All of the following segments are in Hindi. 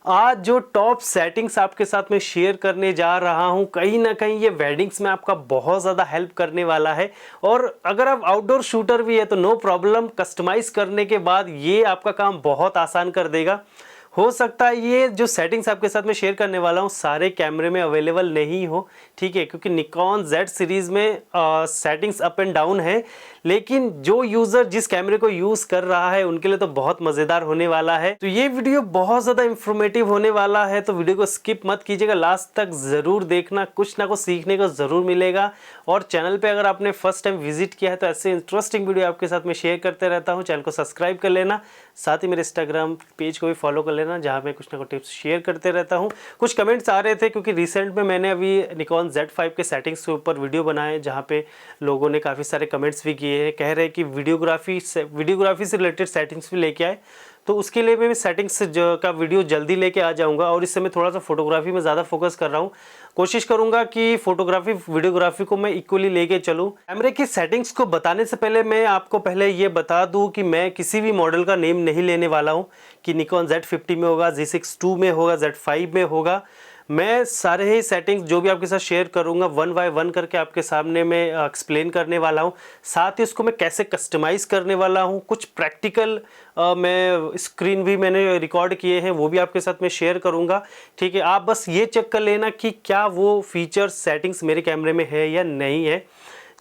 आज जो टॉप सेटिंग्स आपके साथ में शेयर करने जा रहा हूं, कहीं ना कहीं ये वेडिंग्स में आपका बहुत ज़्यादा हेल्प करने वाला है। और अगर आप आउटडोर शूटर भी है तो नो प्रॉब्लम, कस्टमाइज़ करने के बाद ये आपका काम बहुत आसान कर देगा। हो सकता है ये जो सेटिंग्स आपके साथ में शेयर करने वाला हूँ सारे कैमरे में अवेलेबल नहीं हो, ठीक है, क्योंकि निकॉन Z सीरीज़ में सेटिंग्स अप एंड डाउन है। लेकिन जो यूज़र जिस कैमरे को यूज़ कर रहा है उनके लिए तो बहुत मज़ेदार होने वाला है। तो ये वीडियो बहुत ज़्यादा इंफॉर्मेटिव होने वाला है, तो वीडियो को स्किप मत कीजिएगा, लास्ट तक ज़रूर देखना, कुछ ना कुछ सीखने को ज़रूर मिलेगा। और चैनल पे अगर आपने फर्स्ट टाइम विजिट किया है तो ऐसे इंटरेस्टिंग वीडियो आपके साथ में शेयर करते रहता हूँ। चैनल को सब्सक्राइब कर लेना, साथ ही मेरे इंस्टाग्राम पेज को भी फॉलो कर लेना, जहाँ मैं कुछ ना कुछ टिप्स शेयर करते रहता हूँ। कुछ कमेंट्स आ रहे थे क्योंकि रिसेंट में मैंने अभी निकॉन Z5 के सेटिंग्स के ऊपर वीडियो बनाए, जहाँ पे लोगों ने काफ़ी सारे कमेंट्स भी किए हैं, कह रहे हैं कि वीडियोग्राफी से रिलेटेड सेटिंग्स भी लेके आए। तो उसके लिए मैं सेटिंग्स का वीडियो जल्दी लेके आ जाऊंगा। और इससे मैं थोड़ा सा फोटोग्राफी में ज़्यादा फोकस कर रहा हूँ, कोशिश करूंगा कि फोटोग्राफी वीडियोग्राफी को मैं इक्वली लेके चलूं। कैमरे की सेटिंग्स को बताने से पहले मैं आपको पहले ये बता दूं कि मैं किसी भी मॉडल का नेम नहीं लेने वाला हूं कि निकॉन Z50 में होगा, Z6 II में होगा, Z5 में होगा। मैं सारे ही सेटिंग्स जो भी आपके साथ शेयर करूंगा वन बाय वन करके आपके सामने मैं एक्सप्लेन करने वाला हूं। साथ ही उसको मैं कैसे कस्टमाइज़ करने वाला हूं, कुछ प्रैक्टिकल मैं स्क्रीन भी मैंने रिकॉर्ड किए हैं, वो भी आपके साथ मैं शेयर करूंगा, ठीक है। आप बस ये चेक कर लेना कि क्या वो फीचर्स सेटिंग्स मेरे कैमरे में है या नहीं है।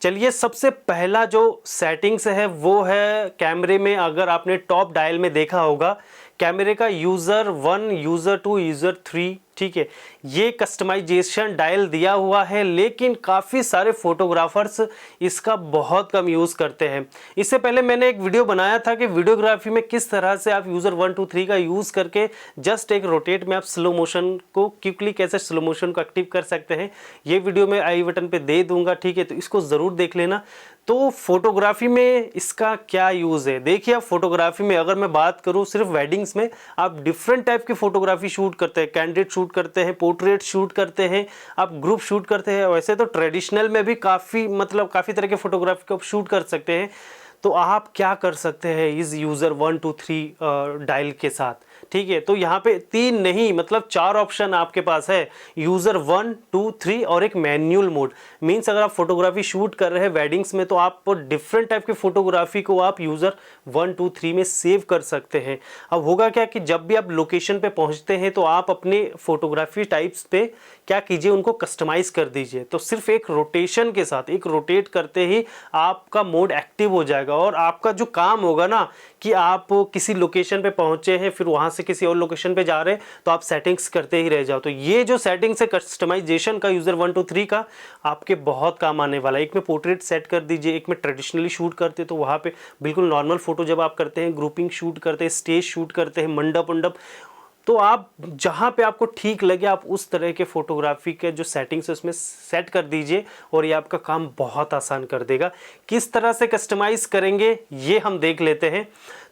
चलिए, सबसे पहला जो सेटिंग्स है वो है कैमरे में, अगर आपने टॉप डायल में देखा होगा कैमरे का यूज़र 1, यूज़र 2, यूज़र 3, ठीक है, ये कस्टमाइजेशन डायल दिया हुआ है। लेकिन काफ़ी सारे फोटोग्राफर्स इसका बहुत कम यूज़ करते हैं। इससे पहले मैंने एक वीडियो बनाया था कि वीडियोग्राफी में किस तरह से आप यूज़र 1, 2, 3 का यूज़ करके जस्ट एक रोटेट में आप स्लो मोशन को क्विकली कैसे स्लो मोशन को एक्टिव कर सकते हैं। ये वीडियो मैं आई बटन पे दे दूंगा, ठीक है, तो इसको ज़रूर देख लेना। तो फोटोग्राफी में इसका क्या यूज़ है, देखिए। आप फोटोग्राफी में अगर मैं बात करूँ सिर्फ वेडिंग्स में, आप डिफरेंट टाइप की फोटोग्राफी शूट करते हैं, कैंडिड शूट करते हैं, पोर्ट्रेट शूट करते हैं, आप ग्रुप शूट करते हैं। वैसे तो ट्रेडिशनल में भी काफ़ी तरह के फोटोग्राफी को आप शूट कर सकते हैं। तो आप क्या कर सकते हैं इस यूज़र 1, 2, 3 डायल के साथ, ठीक है। तो यहाँ पे 3 नहीं, मतलब 4 ऑप्शन आपके पास है, यूज़र 1, 2, 3 और एक मैनुअल मोड। मीन्स अगर आप फोटोग्राफी शूट कर रहे हैं वेडिंग्स में तो आप डिफरेंट टाइप की फोटोग्राफी को आप यूज़र 1, 2, 3 में सेव कर सकते हैं। अब होगा क्या कि जब भी आप लोकेशन पे पहुँचते हैं तो आप अपने फोटोग्राफी टाइप्स पे क्या कीजिए, उनको कस्टमाइज़ कर दीजिए। तो सिर्फ एक रोटेशन के साथ, एक रोटेट करते ही आपका मोड एक्टिव हो जाएगा। और आपका जो काम होगा ना कि आप किसी लोकेशन पे पहुंचे हैं, फिर वहां से किसी और लोकेशन पे जा रहे हैं, तो आप सेटिंग्स करते ही रह जाओ। तो ये जो सेटिंग्स है कस्टमाइजेशन का यूज़र 1, 2, 3 का, आपके बहुत काम आने वाला है। एक में पोर्ट्रेट सेट कर दीजिए, एक में ट्रेडिशनली शूट करते तो वहाँ पे बिल्कुल नॉर्मल फोटो जब आप करते हैं, ग्रुपिंग शूट करते हैं, स्टेज शूट करते हैं, मंडप मंडप, तो आप जहाँ पे आपको ठीक लगे आप उस तरह के फोटोग्राफी के जो सेटिंग्स है उसमें सेट कर दीजिए और ये आपका काम बहुत आसान कर देगा। किस तरह से कस्टमाइज़ करेंगे ये हम देख लेते हैं।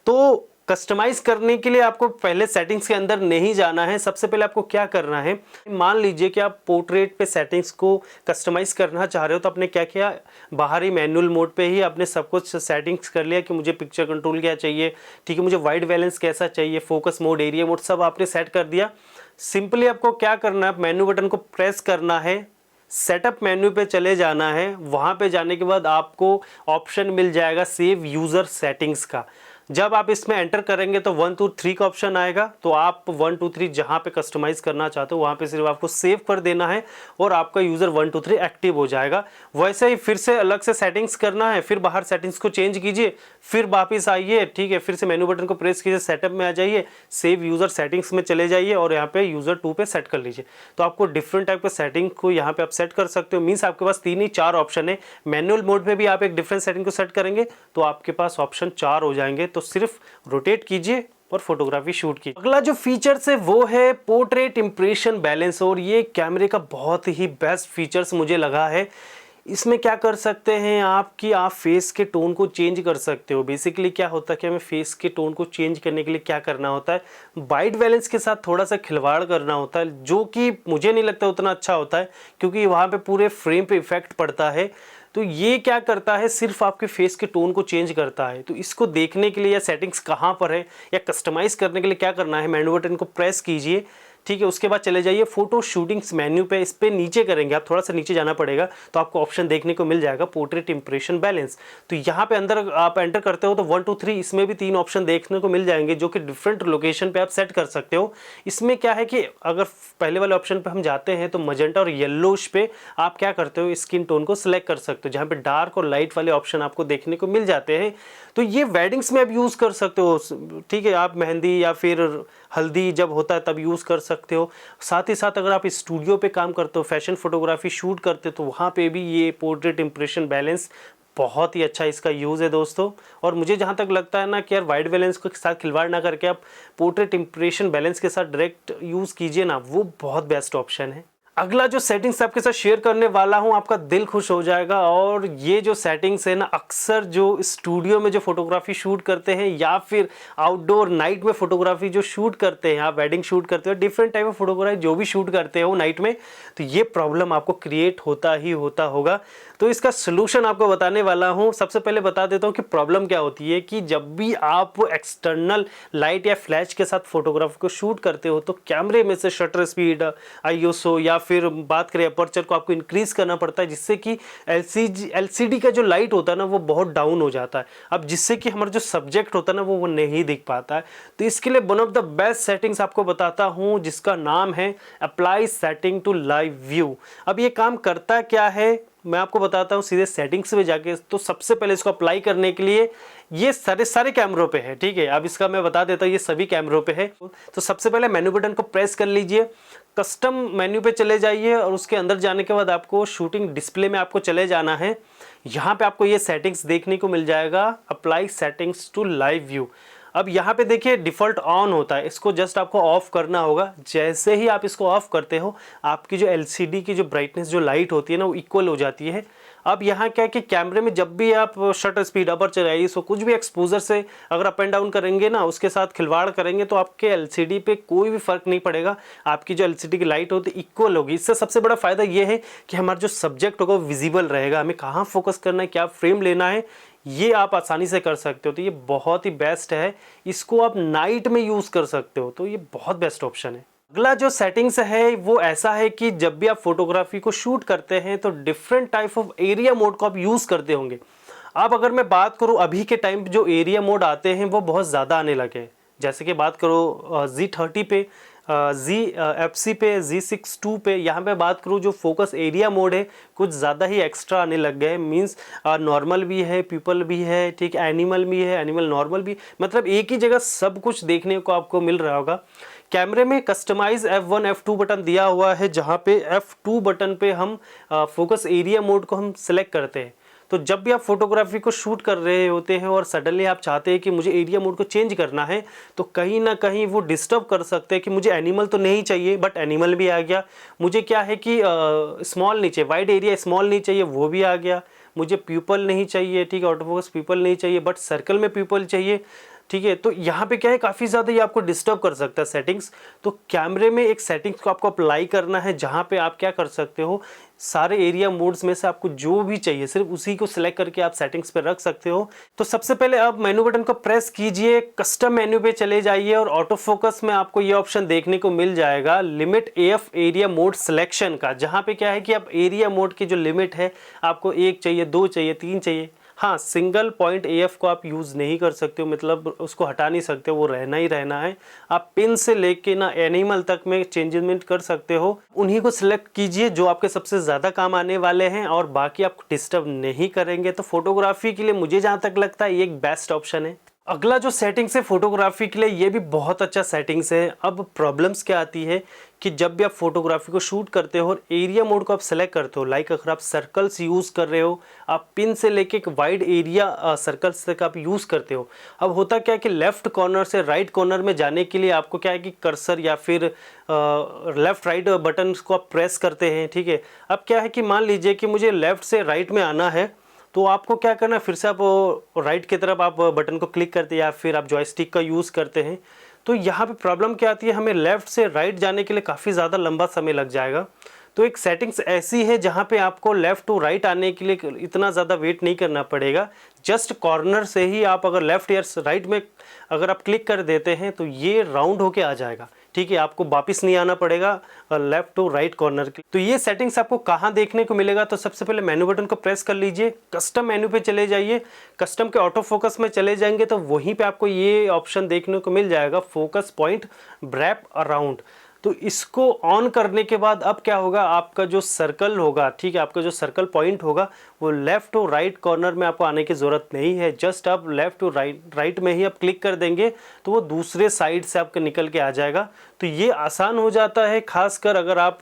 तो कस्टमाइज करने के लिए आपको पहले सेटिंग्स के अंदर नहीं जाना है। सबसे पहले आपको क्या करना है, मान लीजिए कि आप पोर्ट्रेट पे सेटिंग्स को कस्टमाइज करना चाह रहे हो, तो आपने क्या किया, बाहरी मैनुअल मोड पे ही आपने सब कुछ सेटिंग्स कर लिया कि मुझे पिक्चर कंट्रोल क्या चाहिए, ठीक है, मुझे वाइट बैलेंस कैसा चाहिए, फोकस मोड, एरिया मोड, सब आपने सेट कर दिया। सिंपली आपको क्या करना है, मेन्यू बटन को प्रेस करना है, सेटअप मेन्यू पे चले जाना है। वहाँ पे जाने के बाद आपको ऑप्शन मिल जाएगा सेव यूज़र सेटिंग्स का। जब आप इसमें एंटर करेंगे तो 1, 2, 3 का ऑप्शन आएगा। तो आप 1, 2, 3 जहाँ पे कस्टमाइज करना चाहते हो वहाँ पे सिर्फ आपको सेव कर देना है और आपका यूज़र 1, 2, 3 एक्टिव हो जाएगा। वैसे ही फिर से अलग से सेटिंग्स करना है, फिर बाहर सेटिंग्स को चेंज कीजिए, फिर वापस आइए, ठीक है, फिर से मेन्यू बटन को प्रेस कीजिए, सेटअप में आ जाइए, सेव यूज़र सेटिंग्स में चले जाइए और यहाँ पे यूज़र 2 पे सेट कर लीजिए। तो आपको डिफरेंट टाइप के सेटिंग को यहाँ पे आप सेट कर सकते हो। मीन्स आपके पास 3 ही 4 ऑप्शन है। मैनुअल मोड में भी आप एक डिफरेंट सेटिंग को सेट करेंगे तो आपके पास ऑप्शन 4 हो जाएंगे। तो सिर्फ रोटेट कीजिए और फोटोग्राफी शूट की। अगला जो फीचर्स है वो है पोर्ट्रेट इंप्रेशन बैलेंस, और ये कैमरे का बहुत ही बेस्ट फीचर्स मुझे लगा है। इसमें क्या कर सकते हैं आप कि आप फेस के टोन को चेंज कर सकते हो। बेसिकली क्या होता है कि हमें फेस के टोन को चेंज करने के लिए क्या करना होता है, वाइट बैलेंस के साथ थोड़ा सा खिलवाड़ करना होता है, जो कि मुझे नहीं लगता उतना अच्छा होता है क्योंकि वहाँ पे पूरे फ्रेम पे इफेक्ट पड़ता है। तो ये क्या करता है, सिर्फ आपके फेस के टोन को चेंज करता है। तो इसको देखने के लिए या सेटिंग्स कहाँ पर है या कस्टमाइज़ करने के लिए क्या करना है, मेन्यू बटन को प्रेस कीजिए, ठीक है। उसके बाद चले जाइए फोटो शूटिंग्स मेन्यू पे, इस पे नीचे करेंगे आप, थोड़ा सा नीचे जाना पड़ेगा तो आपको ऑप्शन देखने को मिल जाएगा पोर्ट्रेट इंप्रेशन बैलेंस। तो यहाँ पे अंदर आप एंटर करते हो तो 1 2 3 इसमें भी 3 ऑप्शन देखने को मिल जाएंगे जो कि डिफरेंट लोकेशन पे आप सेट कर सकते हो। इसमें क्या है कि अगर पहले वाले ऑप्शन पे हम जाते हैं तो मजेंटा और येलोश पे आप क्या करते हो, स्किन टोन को सिलेक्ट कर सकते हो, जहाँ पे डार्क और लाइट वाले ऑप्शन आपको देखने को मिल जाते हैं। तो ये वेडिंग्स में आप यूज़ कर सकते हो, ठीक है। आप मेहंदी या फिर हल्दी जब होता है तब यूज़ कर सकते हो। साथ ही साथ अगर आप स्टूडियो पे काम करते हो, फैशन फोटोग्राफी शूट करते हो, तो वहाँ पे भी ये पोर्ट्रेट इंप्रेशन बैलेंस बहुत ही अच्छा इसका यूज़ है दोस्तों। और मुझे जहाँ तक लगता है ना कि यार वाइट बैलेंस के साथ खिलवाड़ ना करके आप पोर्ट्रेट इंप्रेशन बैलेंस के साथ डायरेक्ट यूज़ कीजिए ना, वो बहुत बेस्ट ऑप्शन है। अगला जो सेटिंग्स आपके साथ शेयर करने वाला हूं, आपका दिल खुश हो जाएगा। और ये जो सेटिंग्स है ना, अक्सर जो स्टूडियो में जो फोटोग्राफी शूट करते हैं या फिर आउटडोर नाइट में फोटोग्राफी जो शूट करते हैं, आप वेडिंग शूट करते हो, डिफरेंट टाइप ऑफ फोटोग्राफी जो भी शूट करते हो नाइट में, तो ये प्रॉब्लम आपको क्रिएट होता ही होता होगा। तो इसका सोल्यूशन आपको बताने वाला हूँ। सबसे पहले बता देता हूँ कि प्रॉब्लम क्या होती है कि जब भी आप एक्सटर्नल लाइट या फ्लैश के साथ फोटोग्राफ को शूट करते हो तो कैमरे में से शटर स्पीड, आईएसओ या फिर बात करें अपर्चर को आपको इंक्रीज करना पड़ता है, जिससे कि एलसीडी का जो लाइट होता है ना वो बहुत डाउन हो जाता है, अब जिससे कि हमारा जो सब्जेक्ट होता है ना वो नहीं दिख पाता है। तो इसके लिए one of the best settings आपको बताता हूँ जिसका नाम है apply setting to live view. अब ये काम करता क्या है मैं आपको बताता हूँ सीधे सेटिंग्स में जाके। तो सबसे पहले इसको अप्लाई करने के लिए ये सारे कैमरों पे है, ठीक है। अब इसका मैं बता देता हूँ, ये सभी कैमरों पे है। तो सबसे पहले मेन्यू बटन को प्रेस कर लीजिए, कस्टम मेन्यू पे चले जाइए और उसके अंदर जाने के बाद आपको शूटिंग डिस्प्ले में आपको चले जाना है। यहाँ पे आपको ये सेटिंग्स देखने को मिल जाएगा, apply settings to live view. अब यहाँ पे देखिए डिफ़ॉल्ट ऑन होता है, इसको जस्ट आपको ऑफ करना होगा। जैसे ही आप इसको ऑफ करते हो आपकी जो एलसीडी की जो ब्राइटनेस जो लाइट होती है ना वो इक्वल हो जाती है। अब यहाँ क्या है कि कैमरे में जब भी आप शटर स्पीड, अपर्चर, आईएसओ कुछ भी एक्सपोजर से अगर अप एंड डाउन करेंगे ना, उसके साथ खिलवाड़ करेंगे तो आपके एलसीडी पे कोई भी फर्क नहीं पड़ेगा, आपकी जो एलसीडी की लाइट होती है इक्वल होगी। इससे सबसे बड़ा फायदा ये है कि हमारा जो सब्जेक्ट होगा वो विजिबल रहेगा, हमें कहाँ फोकस करना है, क्या फ्रेम लेना है, ये आप आसानी से कर सकते हो। तो ये बहुत ही बेस्ट है, इसको आप नाइट में यूज़ कर सकते हो, तो ये बहुत बेस्ट ऑप्शन है। अगला जो सेटिंग्स है वो ऐसा है कि जब भी आप फोटोग्राफी को शूट करते हैं तो different type of area mode को आप यूज़ करते होंगे। अब अगर मैं बात करूं अभी के टाइम पे जो एरिया मोड आते हैं वो बहुत ज़्यादा आने लगे हैं। जैसे कि बात करो Z30 पे, FC पे, Z6 II पे, यहाँ पे बात करूँ जो फोकस एरिया मोड है कुछ ज़्यादा ही एक्स्ट्रा आने लग गए। मींस नॉर्मल भी है, पीपल भी है, ठीक, एनिमल भी है, एनिमल नॉर्मल भी, मतलब एक ही जगह सब कुछ देखने को आपको मिल रहा होगा। कैमरे में कस्टमाइज F1 F2 बटन दिया हुआ है, जहाँ पे F2 बटन पे हम फोकस एरिया मोड को हम सिलेक्ट करते हैं। तो जब भी आप फोटोग्राफी को शूट कर रहे होते हैं और सडनली आप चाहते हैं कि मुझे एरिया मोड को चेंज करना है, तो कहीं ना कहीं वो डिस्टर्ब कर सकते हैं कि मुझे एनिमल तो नहीं चाहिए बट एनिमल भी आ गया, मुझे क्या है कि स्मॉल नहीं चाहिए, वाइड एरिया स्मॉल नहीं चाहिए, वो भी आ गया, मुझे पीपल नहीं चाहिए, ठीक है, ऑटो फोकस पीपल नहीं चाहिए बट सर्कल में पीपल चाहिए, ठीक है। तो यहाँ पे क्या है काफ़ी ज़्यादा ये आपको डिस्टर्ब कर सकता है सेटिंग्स। तो कैमरे में एक सेटिंग्स को आपको अप्लाई करना है जहाँ पे आप क्या कर सकते हो, सारे एरिया मोड्स में से आपको जो भी चाहिए सिर्फ उसी को सिलेक्ट करके आप सेटिंग्स पे रख सकते हो। तो सबसे पहले आप मेनू बटन को प्रेस कीजिए, कस्टम मेन्यू पे चले जाइए और ऑटो फोकस में आपको ये ऑप्शन देखने को मिल जाएगा limit AF area mode selection का, जहाँ पे क्या है कि आप एरिया मोड की जो लिमिट है आपको 1 चाहिए, 2 चाहिए, 3 चाहिए। हाँ, सिंगल पॉइंट AF को आप यूज़ नहीं कर सकते हो, मतलब उसको हटा नहीं सकते हो, वो रहना ही रहना है। आप पिन से लेके ना एनिमल तक में चेंजमेंट कर सकते हो, उन्हीं को सिलेक्ट कीजिए जो आपके सबसे ज़्यादा काम आने वाले हैं और बाकी आपको डिस्टर्ब नहीं करेंगे। तो फोटोग्राफी के लिए मुझे जहाँ तक लगता है ये एक बेस्ट ऑप्शन है। अगला जो सेटिंग्स है फोटोग्राफी के लिए ये भी बहुत अच्छा सेटिंग्स है। अब प्रॉब्लम्स क्या आती है कि जब भी आप फोटोग्राफी को शूट करते हो और एरिया मोड को आप सेलेक्ट करते हो, लाइक अगर आप सर्कल्स यूज़ कर रहे हो, आप पिन से लेके एक वाइड एरिया सर्कल्स तक आप यूज़ करते हो। अब होता क्या है कि लेफ़्ट कॉर्नर से राइट कॉर्नर में जाने के लिए आपको क्या है कि कर्सर या फिर लेफ़्ट राइट बटन को आप प्रेस करते हैं, ठीक है। अब क्या है कि मान लीजिए कि मुझे लेफ़्ट से राइट में आना है, तो आपको क्या करना है, फिर से आप राइट की तरफ आप बटन को क्लिक करते हैं या फिर आप जॉयस्टिक का यूज़ करते हैं। तो यहाँ पे प्रॉब्लम क्या आती है, हमें लेफ़्ट से राइट जाने के लिए काफ़ी ज़्यादा लंबा समय लग जाएगा। तो एक सेटिंग्स ऐसी है जहाँ पे आपको लेफ़्ट टू राइट आने के लिए इतना ज़्यादा वेट नहीं करना पड़ेगा। जस्ट कॉर्नर से ही आप अगर लेफ़्ट या राइट में अगर आप क्लिक कर देते हैं तो ये राउंड होके आ जाएगा। ठीक है, आपको वापस नहीं आना पड़ेगा लेफ़्ट टू राइट कॉर्नर के। तो ये सेटिंग्स आपको कहाँ देखने को मिलेगा, तो सबसे पहले मेनू बटन को प्रेस कर लीजिए, कस्टम मेनू पे चले जाइए, कस्टम के ऑटो फोकस में चले जाएंगे तो वहीं पे आपको ये ऑप्शन देखने को मिल जाएगा, फोकस पॉइंट रैप अराउंड। तो इसको ऑन करने के बाद अब क्या होगा, आपका जो सर्कल होगा, ठीक है, आपका जो सर्कल पॉइंट होगा वो लेफ़्ट टू राइट कॉर्नर में आपको आने की ज़रूरत नहीं है। जस्ट आप लेफ़्ट टू राइट में ही आप क्लिक कर देंगे तो वो दूसरे साइड से आपके निकल के आ जाएगा। तो ये आसान हो जाता है, खासकर अगर आप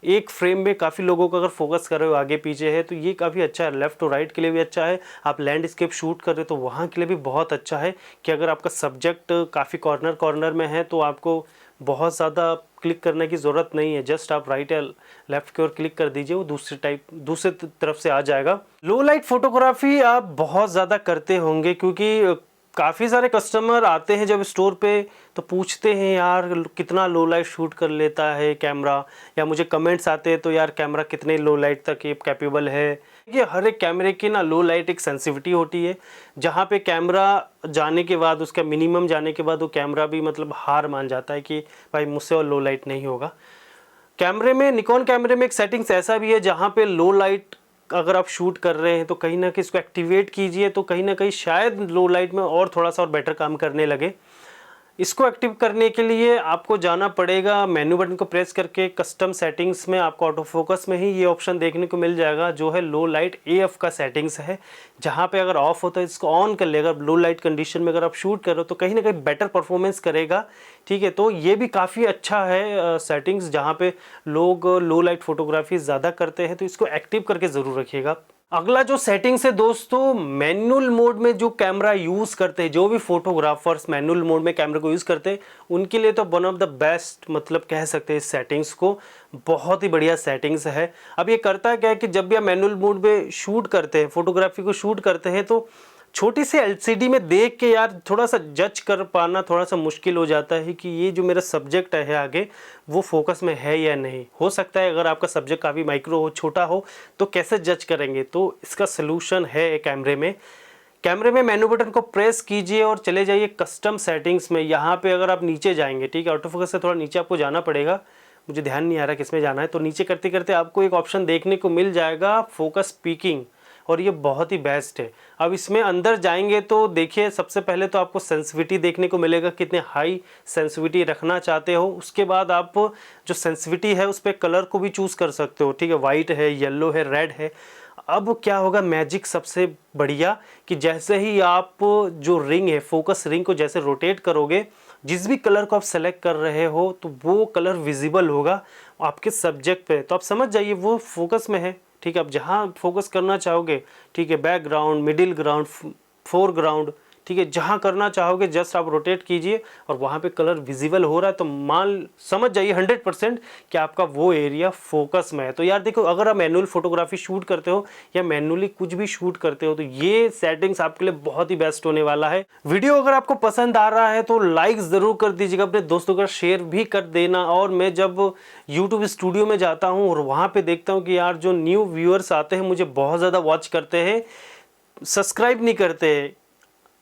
एक फ्रेम में काफ़ी लोगों को अगर फोकस कर रहे हो, आगे पीछे है, तो ये काफ़ी अच्छा है। लेफ़्ट टू राइट के लिए भी अच्छा है, आप लैंडस्केप शूट कर रहे हो तो वहाँ के लिए भी बहुत अच्छा है कि अगर आपका सब्जेक्ट काफ़ी कॉर्नर में है तो आपको बहुत ज़्यादा क्लिक करने की ज़रूरत नहीं है। जस्ट आप राइट या लेफ़्ट की ओर क्लिक कर दीजिए, वो दूसरे तरफ से आ जाएगा। लो लाइट फोटोग्राफी आप बहुत ज़्यादा करते होंगे क्योंकि काफ़ी सारे कस्टमर आते हैं जब स्टोर पे तो पूछते हैं यार कितना लो लाइट शूट कर लेता है कैमरा, या मुझे कमेंट्स आते हैं तो यार कैमरा कितने लो लाइट तक ये कैपेबल है। ये हर एक कैमरे की ना लो लाइट एक सेंसिटिविटी होती है, जहाँ पे कैमरा जाने के बाद, उसका मिनिमम जाने के बाद वो कैमरा भी मतलब हार मान जाता है कि भाई मुझसे और लो लाइट नहीं होगा। कैमरे में, निकॉन कैमरे में एक सेटिंग्स ऐसा भी है जहाँ पे लो लाइट अगर आप शूट कर रहे हैं तो कहीं ना कहीं इसको एक्टिवेट कीजिए तो कहीं ना कहीं शायद लो लाइट में और थोड़ा सा और बेटर काम करने लगे। इसको एक्टिव करने के लिए आपको जाना पड़ेगा, मेन्यू बटन को प्रेस करके कस्टम सेटिंग्स में आपको ऑटो फोकस में ही ये ऑप्शन देखने को मिल जाएगा जो है लो लाइट AF का सेटिंग्स है, जहाँ पे अगर ऑफ होता है इसको ऑन कर लेगा। लो लाइट कंडीशन में अगर आप शूट कर रहे हो तो कहीं ना कहीं बेटर परफॉर्मेंस करेगा। ठीक है, तो ये भी काफ़ी अच्छा है सेटिंग्स, जहाँ पे लोग लो लाइट फोटोग्राफी ज़्यादा करते हैं, तो इसको एक्टिव करके ज़रूर रखिएगा। अगला जो सेटिंग्स है दोस्तों, मैनुअल मोड में जो कैमरा यूज़ करते हैं, जो भी फोटोग्राफर्स मैनुअल मोड में कैमरे को यूज़ करते हैं उनके लिए तो वन ऑफ द बेस्ट मतलब कह सकते हैं इस सेटिंग्स को, बहुत ही बढ़िया सेटिंग्स है। अब ये करता क्या है कि जब भी आप मैनुअल मोड में शूट करते हैं, फोटोग्राफी को शूट करते हैं, तो छोटी सी LCD में देख के यार थोड़ा सा जज कर पाना थोड़ा सा मुश्किल हो जाता है कि ये जो मेरा सब्जेक्ट है आगे वो फोकस में है या नहीं। हो सकता है अगर आपका सब्जेक्ट काफ़ी माइक्रो हो, छोटा हो, तो कैसे जज करेंगे। तो इसका सलूशन है कैमरे में मेनू बटन को प्रेस कीजिए और चले जाइए कस्टम सेटिंग्स में। यहाँ पे अगर आप नीचे जाएंगे, ठीक है, ऑटो फोकस से थोड़ा नीचे आपको जाना पड़ेगा, मुझे ध्यान नहीं आ रहा किस में जाना है। तो नीचे करते करते आपको एक ऑप्शन देखने को मिल जाएगा फोकस पीकिंग, और ये बहुत ही बेस्ट है। अब इसमें अंदर जाएंगे तो देखिए सबसे पहले तो आपको सेंसिटिविटी देखने को मिलेगा, कितने हाई सेंसिटिविटी रखना चाहते हो। उसके बाद आप जो सेंसिटिविटी है उस पर कलर को भी चूज़ कर सकते हो, ठीक है, वाइट है, येलो है, रेड है। अब क्या होगा मैजिक सबसे बढ़िया कि जैसे ही आप जो रिंग है, फोकस रिंग को जैसे रोटेट करोगे, जिस भी कलर को आप सेलेक्ट कर रहे हो तो वो कलर विजिबल होगा आपके सब्जेक्ट पे। तो आप समझ जाइए वो फोकस में है। ठीक है, आप जहाँ फोकस करना चाहोगे, ठीक है, बैकग्राउंड, मिडिल ग्राउंड, फोरग्राउंड, ठीक है, जहाँ करना चाहोगे जस्ट आप रोटेट कीजिए और वहाँ पे कलर विजिबल हो रहा है तो समझ जाइए 100% कि आपका वो एरिया फोकस में है। तो यार देखो, अगर आप मैनुअल फोटोग्राफी शूट करते हो या मैनुअली कुछ भी शूट करते हो तो ये सेटिंग्स आपके लिए बहुत ही बेस्ट होने वाला है। वीडियो अगर आपको पसंद आ रहा है तो लाइक ज़रूर कर दीजिएगा, अपने दोस्तों का शेयर भी कर देना। और मैं जब यूट्यूब स्टूडियो में जाता हूँ और वहाँ पर देखता हूँ कि यार जो न्यू व्यूअर्स आते हैं मुझे बहुत ज़्यादा वॉच करते हैं, सब्सक्राइब नहीं करते,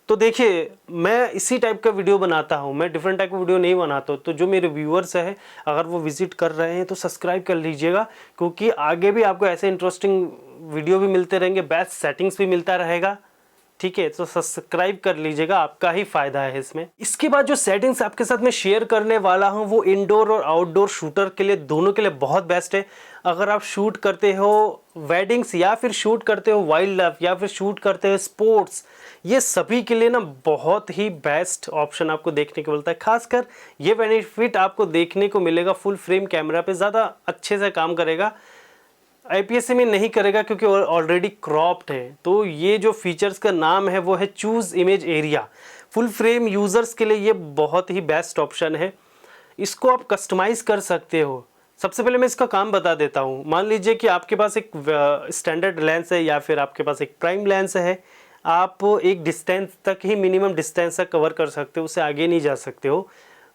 तो देखिए मैं इसी टाइप का वीडियो बनाता हूँ, मैं डिफरेंट टाइप का वीडियो नहीं बनाता हूँ। तो जो मेरे व्यूअर्स हैं अगर वो विजिट कर रहे हैं तो सब्सक्राइब कर लीजिएगा, क्योंकि आगे भी आपको ऐसे इंटरेस्टिंग वीडियो भी मिलते रहेंगे, बेस्ट सेटिंग्स भी मिलता रहेगा। ठीक है, तो सब्सक्राइब कर लीजिएगा, आपका ही फायदा है इसमें। इसके बाद जो सेटिंग्स आपके साथ में शेयर करने वाला हूं वो इंडोर और आउटडोर शूटर के लिए, दोनों के लिए बहुत बेस्ट है। अगर आप शूट करते हो वेडिंग्स या फिर शूट करते हो वाइल्ड लाइफ या फिर शूट करते हो स्पोर्ट्स, ये सभी के लिए ना बहुत ही बेस्ट ऑप्शन आपको देखने को मिलता है। खासकर ये बेनिफिट आपको देखने को मिलेगा फुल फ्रेम कैमरा पे, ज़्यादा अच्छे से काम करेगा। IPS में नहीं करेगा क्योंकि ऑलरेडी क्रॉप्ड है। तो ये जो फीचर्स का नाम है वो है choose image area. Full frame users के लिए ये बहुत ही बेस्ट ऑप्शन है। इसको आप कस्टमाइज़ कर सकते हो। सबसे पहले मैं इसका काम बता देता हूँ। मान लीजिए कि आपके पास एक स्टैंडर्ड लेंस है या फिर आपके पास एक प्राइम लेंस है, आप एक डिस्टेंस तक ही, मिनिमम डिस्टेंस तक कवर कर सकते हो, उससे आगे नहीं जा सकते हो।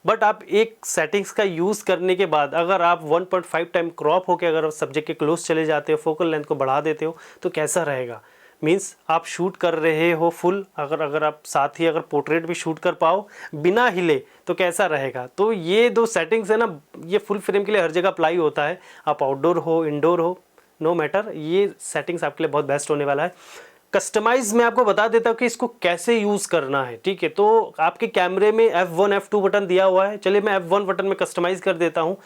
बट आप एक सेटिंग्स का यूज़ करने के बाद अगर आप 1.5 टाइम क्रॉप होकर अगर सब्जेक्ट के क्लोज चले जाते हो, फोकल लेंथ को बढ़ा देते हो तो कैसा रहेगा। मीन्स आप शूट कर रहे हो फुल, अगर आप साथ ही अगर पोर्ट्रेट भी शूट कर पाओ बिना हिले तो कैसा रहेगा। तो ये दो सेटिंग्स है ना, ये फुल फ्रेम के लिए हर जगह अप्लाई होता है, आप आउटडोर हो इंडोर हो नो मैटर, ये सेटिंग्स आपके लिए बहुत बेस्ट होने वाला है। कस्टमाइज मैं आपको बता देता हूँ कि इसको कैसे यूज़ करना है, ठीक है। तो आपके कैमरे में F1 F2 बटन दिया हुआ है, चलिए मैं F1 बटन में कस्टमाइज़ कर देता हूँ।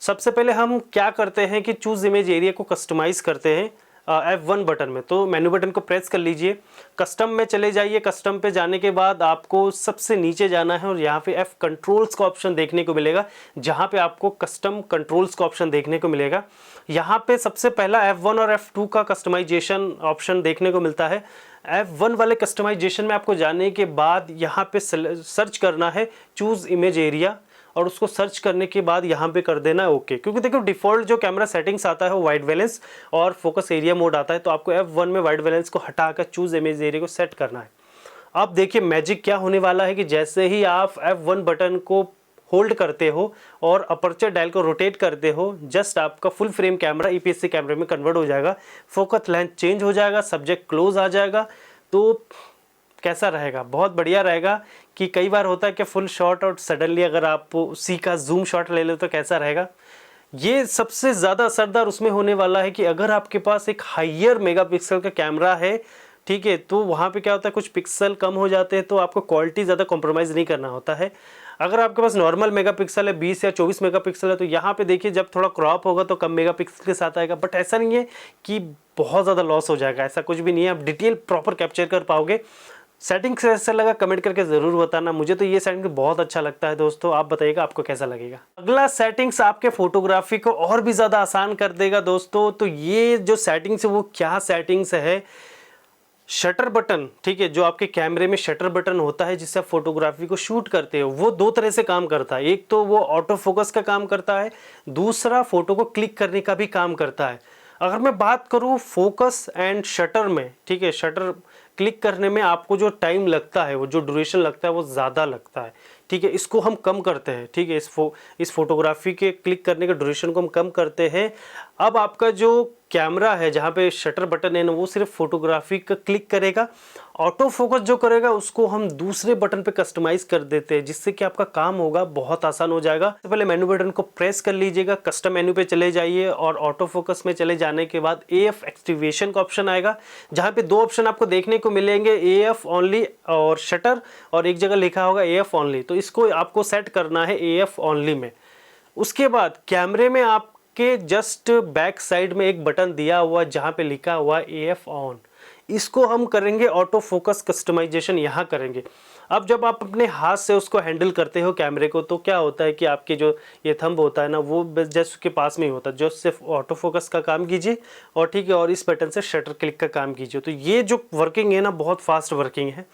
सबसे पहले हम क्या करते हैं कि चूज़ इमेज एरिया को कस्टमाइज़ करते हैं F1 बटन में। तो मेन्यू बटन को प्रेस कर लीजिए, कस्टम में चले जाइए। कस्टम पे जाने के बाद आपको सबसे नीचे जाना है और यहाँ पे F कंट्रोल्स का ऑप्शन देखने को मिलेगा, जहाँ पे आपको कस्टम कंट्रोल्स का ऑप्शन देखने को मिलेगा। यहाँ पे सबसे पहला F1 और F2 का कस्टमाइजेशन ऑप्शन देखने को मिलता है। F1 वाले कस्टमाइजेशन में आपको जाने के बाद यहाँ पे सर्च करना है चूज़ इमेज एरिया, और उसको सर्च करने के बाद यहाँ पे कर देना है ओके। क्योंकि देखो डिफ़ॉल्ट जो कैमरा सेटिंग्स आता है वो वाइड बैलेंस और फोकस एरिया मोड आता है, तो आपको F1 में वाइड बैलेंस को हटाकर चूज़ इमेज एरिया को सेट करना है। अब देखिए मैजिक क्या होने वाला है कि जैसे ही आप F1 बटन को होल्ड करते हो और अपर्चर डायल को रोटेट करते हो, जस्ट आपका फुल फ्रेम कैमरा EPS कैमरे में कन्वर्ट हो जाएगा, फोकस लेंथ चेंज हो जाएगा, सब्जेक्ट क्लोज आ जाएगा। तो कैसा रहेगा, बहुत बढ़िया रहेगा। कि कई बार होता है कि फुल शॉट और सडनली अगर आप उसी का जूम शॉट ले लो तो कैसा रहेगा। ये सबसे ज़्यादा असरदार उसमें होने वाला है कि अगर आपके पास एक हाइयर मेगापिक्सल का कैमरा है, ठीक है, तो वहाँ पे क्या होता है कुछ पिक्सल कम हो जाते हैं तो आपको क्वालिटी ज़्यादा कॉम्प्रोमाइज़ नहीं करना होता है। अगर आपके पास नॉर्मल मेगापिक्सल है 20 या 24 मेगापिक्सल है, तो यहाँ पे देखिए जब थोड़ा क्रॉप होगा तो कम मेगापिक्सल के साथ आएगा। बट ऐसा नहीं है कि बहुत ज़्यादा लॉस हो जाएगा, ऐसा कुछ भी नहीं है, आप डिटेल प्रॉपर कैप्चर कर पाओगे। सेटिंग कैसा लगा कमेंट करके ज़रूर बताना। मुझे तो ये सेटिंग बहुत अच्छा लगता है दोस्तों, आप बताइएगा आपको कैसा लगेगा। अगला सेटिंग्स आपके फोटोग्राफी को और भी ज़्यादा आसान कर देगा दोस्तों। तो ये जो सेटिंग्स है वो क्या सेटिंग्स है, शटर बटन, ठीक है, जो आपके कैमरे में शटर बटन होता है जिससे आप फोटोग्राफी को शूट करते हो, वो दो तरह से काम करता है। एक तो वो ऑटो फोकस का काम करता है, दूसरा फोटो को क्लिक करने का भी काम करता है। अगर मैं बात करूँ फोकस एंड शटर में, ठीक है, शटर क्लिक करने में आपको जो टाइम लगता है, वो जो ड्यूरेशन लगता है वो ज़्यादा लगता है, ठीक है, इसको हम कम करते हैं, ठीक है, इस फोटोग्राफी के क्लिक करने के ड्यूरेशन को हम कम करते हैं। अब आपका जो कैमरा है जहाँ पे शटर बटन है ना, वो सिर्फ फोटोग्राफी का क्लिक करेगा, ऑटो फोकस जो करेगा उसको हम दूसरे बटन पे कस्टमाइज कर देते हैं, जिससे कि आपका काम होगा बहुत आसान हो जाएगा। तो पहले मेनू बटन को प्रेस कर लीजिएगा, कस्टम मेनू पे चले जाइए और ऑटो फोकस में चले जाने के बाद AF एक्टिवेशन का ऑप्शन आएगा, जहाँ पे दो ऑप्शन आपको देखने को मिलेंगे, AF ओनली और शटर, और एक जगह लिखा होगा AF ओनली। तो इसको आपको सेट करना है AF ओनली में। उसके बाद कैमरे में आपके जस्ट बैक साइड में एक बटन दिया हुआ जहाँ पे लिखा हुआ AF ऑन, इसको हम करेंगे ऑटो फोकस कस्टमाइजेशन, यहाँ करेंगे। अब जब आप अपने हाथ से उसको हैंडल करते हो कैमरे को, तो क्या होता है कि आपके जो ये थंब होता है ना, वो जस्ट उसके पास में ही होता है। जो सिर्फ ऑटो फोकस का काम कीजिए और ठीक है, और इस बटन से शटर क्लिक का काम कीजिए। तो ये जो वर्किंग है ना, बहुत फास्ट वर्किंग है।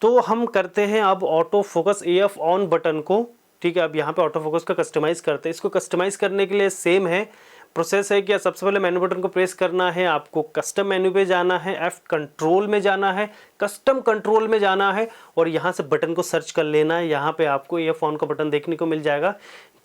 तो हम करते हैं अब auto focus AF on button को, ठीक है। अब यहाँ पे ऑटो फोकस का कस्टमाइज़ करते हैं। इसको कस्टमाइज़ करने के लिए सेम है प्रोसेस है कि सबसे पहले मेनू बटन को प्रेस करना है, आपको कस्टम मेनू पे जाना है, F कंट्रोल में जाना है, कस्टम कंट्रोल में जाना है और यहाँ से बटन को सर्च कर लेना है। यहाँ पे आपको AF ऑन का बटन देखने को मिल जाएगा,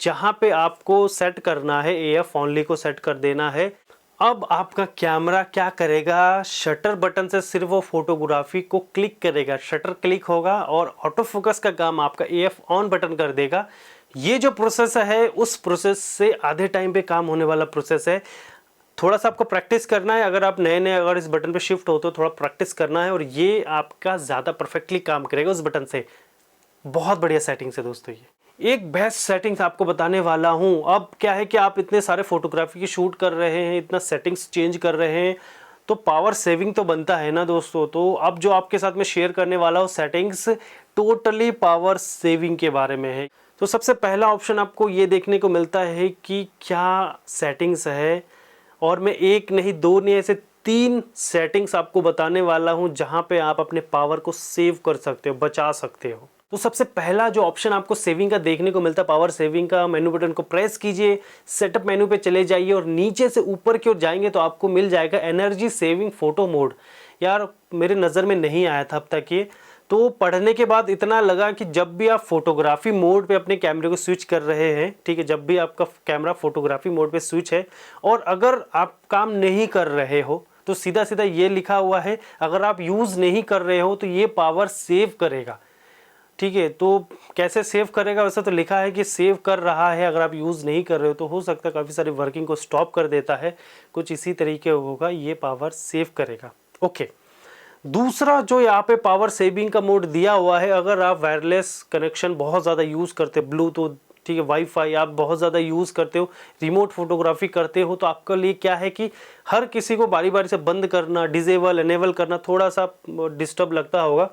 जहाँ पे आपको सेट करना है AF ओनली को सेट कर देना है। अब आपका कैमरा क्या करेगा, शटर बटन से सिर्फ वो फोटोग्राफी को क्लिक करेगा, शटर क्लिक होगा और ऑटो फोकस का काम आपका AF ऑन बटन कर देगा। ये जो प्रोसेस है उस प्रोसेस से आधे टाइम पे काम होने वाला प्रोसेस है। थोड़ा सा आपको प्रैक्टिस करना है, अगर आप नए अगर इस बटन पे शिफ्ट हो तो थोड़ा प्रैक्टिस करना है और ये आपका ज़्यादा परफेक्टली काम करेगा उस बटन से। बहुत बढ़िया सेटिंग्स है दोस्तों। ये एक बेस्ट सेटिंग्स आपको बताने वाला हूँ। अब क्या है कि आप इतने सारे फोटोग्राफी की शूट कर रहे हैं, इतना सेटिंग्स चेंज कर रहे हैं, तो पावर सेविंग तो बनता है ना दोस्तों। तो अब जो आपके साथ में शेयर करने वाला हूँ सेटिंग्स टोटली पावर सेविंग के बारे में है। तो सबसे पहला ऑप्शन आपको ये देखने को मिलता है कि क्या सेटिंग्स है, और मैं एक नहीं दो नहीं ऐसे 3 सेटिंग्स आपको बताने वाला हूँ जहाँ पे आप अपने पावर को सेव कर सकते हो, बचा सकते हो। तो सबसे पहला जो ऑप्शन आपको सेविंग का देखने को मिलता है, पावर सेविंग का, मेनू बटन को प्रेस कीजिए, सेटअप मेनू पे चले जाइए और नीचे से ऊपर की ओर जाएंगे तो आपको मिल जाएगा एनर्जी सेविंग फोटो मोड। यार मेरे नज़र में नहीं आया था अब तक ये, तो पढ़ने के बाद इतना लगा कि जब भी आप फोटोग्राफी मोड पे अपने कैमरे को स्विच कर रहे हैं, ठीक है, जब भी आपका कैमरा फोटोग्राफी मोड पे स्विच है और अगर आप काम नहीं कर रहे हो तो सीधा सीधा ये लिखा हुआ है, अगर आप यूज़ नहीं कर रहे हो तो ये पावर सेव करेगा, ठीक है। तो कैसे सेव करेगा, वैसा तो लिखा है कि सेव कर रहा है, अगर आप यूज़ नहीं कर रहे हो तो हो सकता है काफ़ी सारी वर्किंग को स्टॉप कर देता है, कुछ इसी तरीके होगा, ये पावर सेव करेगा। ओके, दूसरा जो यहाँ पे पावर सेविंग का मोड दिया हुआ है, अगर आप वायरलेस कनेक्शन बहुत ज़्यादा यूज़ करते, ब्लूटूथ, ठीक है, वाईफाई आप बहुत ज़्यादा यूज़ करते हो, रिमोट फोटोग्राफी करते हो, तो आपके लिए क्या है कि हर किसी को बारी बारी से बंद करना, डिजेबल एनेबल करना थोड़ा सा डिस्टर्ब लगता होगा।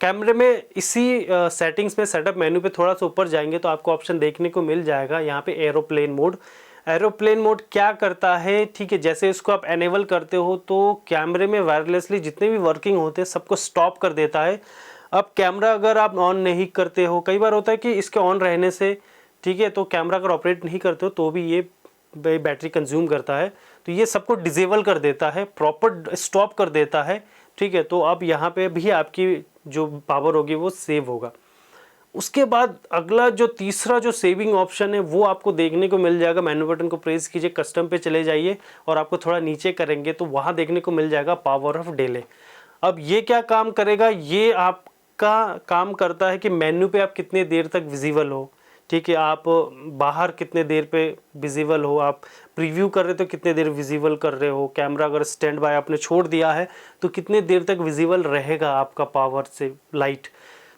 कैमरे में इसी सेटिंग्स में सेटअप मेन्यू पे थोड़ा सा ऊपर जाएंगे तो आपको ऑप्शन देखने को मिल जाएगा यहाँ पे एरोप्लेन मोड। एरोप्लेन मोड क्या करता है, ठीक है, जैसे इसको आप एनेबल करते हो तो कैमरे में वायरलेसली जितने भी वर्किंग होते हैं सबको स्टॉप कर देता है। अब कैमरा अगर आप ऑन नहीं करते हो, कई बार होता है कि इसके ऑन रहने से, ठीक है, तो कैमरा अगर ऑपरेट नहीं करते हो तो भी ये बैटरी कंज्यूम करता है, तो ये सबको डिसेबल कर देता है, प्रॉपर स्टॉप कर देता है, ठीक है। तो अब यहाँ पे भी आपकी जो पावर होगी वो सेव होगा। उसके बाद अगला जो तीसरा जो सेविंग ऑप्शन है वो आपको देखने को मिल जाएगा, मेन्यू बटन को प्रेस कीजिए, कस्टम पे चले जाइए और आपको थोड़ा नीचे करेंगे तो वहाँ देखने को मिल जाएगा पावर ऑफ डिले। अब ये क्या काम करेगा, ये आपका काम करता है कि मेन्यू पे आप कितने देर तक विजिबल हो, ठीक है, आप बाहर कितने देर पे विजिबल हो, आप प्रीव्यू कर रहे हो तो कितने देर विजिबल कर रहे हो, कैमरा अगर स्टैंड बाय आपने छोड़ दिया है तो कितने देर तक विजिबल रहेगा आपका पावर से लाइट।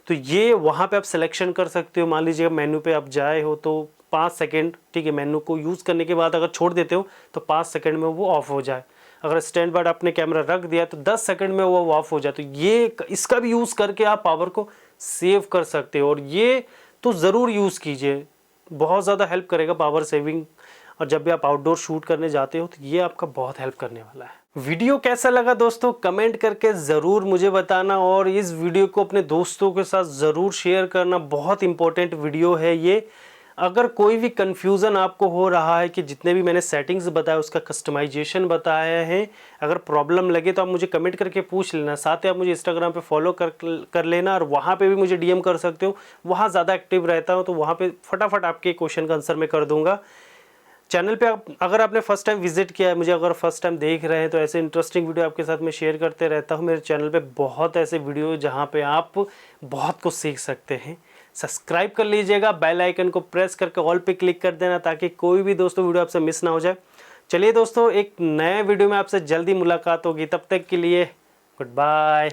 तो ये वहाँ पे आप सिलेक्शन कर सकते हो। मान लीजिए मेन्यू पे आप जाए हो तो 5 सेकेंड, ठीक है, मेन्यू को यूज़ करने के बाद अगर छोड़ देते हो तो 5 सेकेंड में वो ऑफ हो जाए, अगर स्टैंड बाय आपने कैमरा रख दिया तो 10 सेकेंड में वो ऑफ हो जाए। तो ये इसका भी यूज़ करके आप पावर को सेव कर सकते हो और ये तो ज़रूर यूज़ कीजिए, बहुत ज़्यादा हेल्प करेगा पावर सेविंग। और जब भी आप आउटडोर शूट करने जाते हो तो ये आपका बहुत हेल्प करने वाला है। वीडियो कैसा लगा दोस्तों कमेंट करके ज़रूर मुझे बताना और इस वीडियो को अपने दोस्तों के साथ ज़रूर शेयर करना, बहुत इंपॉर्टेंट वीडियो है ये। अगर कोई भी कन्फ्यूज़न आपको हो रहा है कि जितने भी मैंने सेटिंग्स बताया उसका कस्टमाइजेशन बताया है, अगर प्रॉब्लम लगे तो आप मुझे कमेंट करके पूछ लेना। साथ ही आप मुझे इंस्टाग्राम पे फॉलो कर लेना और वहाँ पे भी मुझे डीएम कर सकते हो, वहाँ ज़्यादा एक्टिव रहता हूँ तो वहाँ पे फटाफट आपके क्वेश्चन का आंसर मैं कर दूँगा। चैनल पे आप अगर आपने फर्स्ट टाइम विजिट किया है, मुझे अगर फर्स्ट टाइम देख रहे हैं तो ऐसे इंटरेस्टिंग वीडियो आपके साथ मैं शेयर करते रहता हूँ। मेरे चैनल पे बहुत ऐसे वीडियो जहाँ पे आप बहुत कुछ सीख सकते हैं। सब्सक्राइब कर लीजिएगा, बेल आइकन को प्रेस करके ऑल पे क्लिक कर देना ताकि कोई भी दोस्तों वीडियो आपसे मिस ना हो जाए। चलिए दोस्तों, एक नए वीडियो में आपसे जल्दी मुलाकात होगी, तब तक के लिए गुड बाय।